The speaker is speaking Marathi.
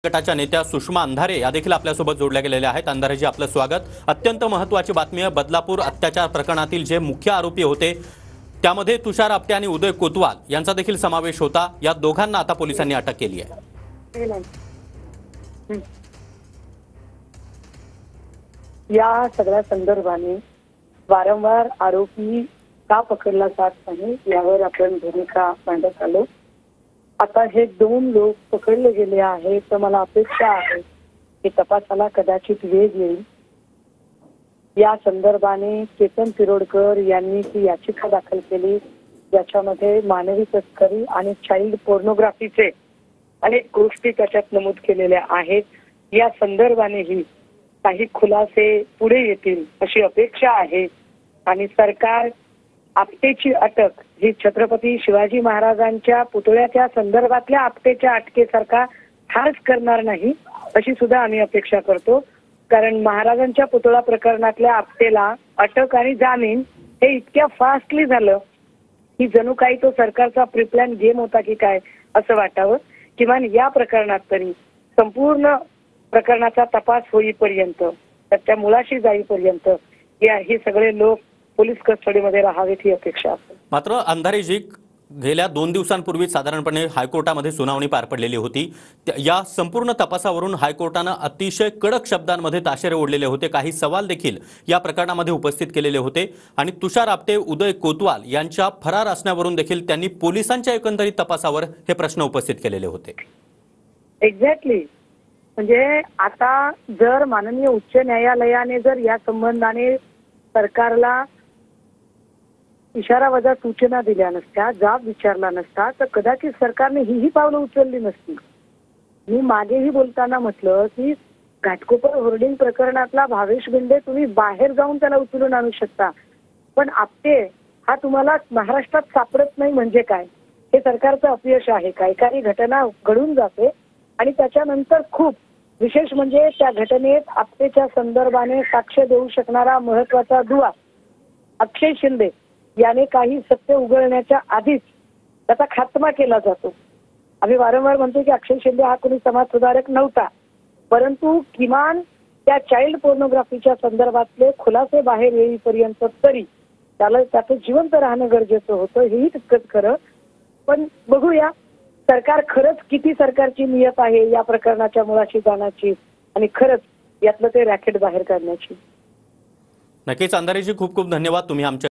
गटाच्या नेत्या सुषमा अंधारे या देखील आपल्यासोबत जोडल्या गेलेल्या आहेत। अंधारेजी, आपलं स्वागत। अत्यंत महत्त्वाची बातमी आहे। बदलापूर अत्याचार प्रकरणातील जे मुख्य आरोपी होते त्यामध्ये तुषार आपटे आणि उदय कोतवाल यांचा देखील समावेश होता। या दोघांना आता पोलिसांनी अटक केली आहे। या सगळ्या संदर्भाने वारंवार आरोपी का पकडला जात नाही यावर आपण भूमिका मांडत आलो। आता हे दोन लोक पकडले गेले आहेत, तर मला अपेक्षा आहे की तपासाला कदाचित वेग येईल। या संदर्भाने चेतन तिरोडकर यांनी ती याचिका दाखल केली, ज्याच्यामध्ये मानवी तस्करी आणि चाइल्ड पोर्नोग्राफीचे अनेक गोष्टी त्याच्यात नमूद केलेल्या आहेत। या संदर्भानेही काही खुलासे पुढे येतील अशी अपेक्षा आहे आणि सरकार आपटेची अटक ही छत्रपती शिवाजी महाराजांच्या पुतळ्याच्या संदर्भातल्या आपटेच्या अटकेसारखा फारच करणार नाही अशी सुद्धा आम्ही अपेक्षा करतो। कारण महाराजांच्या पुतळा प्रकरणातल्या आपटेला अटक आणि जामीन हे इतक्या फास्टली झालं की जणू काही तो सरकारचा प्रीप्लॅन गेम होता की काय असं वाटावं। किमान या प्रकरणात तरी संपूर्ण प्रकरणाचा तपास होईपर्यंत, त्याच्या मुळाशी जाईपर्यंत हे सगळे लोक पोलीस कस्टडीमध्ये राहावेत ही अपेक्षा असेल। मात्र अंधारेजी, गेल्या 2 दिवसांपूर्वी साधारणपणे हायकोर्टामध्ये सुनावणी पार पडलेली होती। या संपूर्ण तपासावरून हायकोर्टाने अतिशय कडक शब्दांमध्ये ताशेरे ओढलेले होते। काही सवाल देखील या प्रकरणामध्ये उपस्थित केलेले होते आणि तुषार आपटे, उदय कोतवाल यांच्या फरार असण्यावरून देखील त्यांनी पोलिसांच्या एकंदरीत तपासावर हे प्रश्न उपस्थित केलेले होते। एक्झॅक्टली, म्हणजे आता जर माननीय उच्च न्यायालयाने जर या संबंधाने सरकारला इशारा वजा सूचना दिल्या नसत्या, जाब विचारला नसता, तर कदाचित सरकारने ही पावलं उचलली नसती। मी मागेही बोलताना म्हटलं की घाटकोपर होर्डिंग प्रकरणातला भावेश बिंडे तुम्ही बाहेर जाऊन त्याला उचलून आणू शकता, पण आपटे हा तुम्हाला महाराष्ट्रात सापडत नाही म्हणजे काय? हे सरकारचं अपयश आहे। काही घटना घडून जाते आणि त्याच्यानंतर खूप विशेष म्हणजे त्या घटनेत आपटेच्या संदर्भाने साक्ष देऊ शकणारा महत्वाचा दुवा अक्षय शिंदे याने काही सत्य उघडण्याच्या आधीच त्याचा खात्मा केला जातो। आम्ही वारंवार म्हणतो की अक्षय शिंदे हा कोणी समाज सुधारक नव्हता, परंतु किमान त्या चाइल्ड पोर्नोग्राफीच्या संदर्भातले खुलासे बाहेर येईपर्यंत तरी त्याला त्याचं जिवंत राहणं गरजेचं होतं, हेही तितकंच खरं। पण बघूया सरकार खरंच किती सरकारची नियत आहे या प्रकरणाच्या मुळाशी जाण्याची आणि खरंच यातलं ते रॅकेट बाहेर काढण्याची। नक्कीच अंधारेजी, खूप खूप धन्यवाद। तुम्ही आमच्या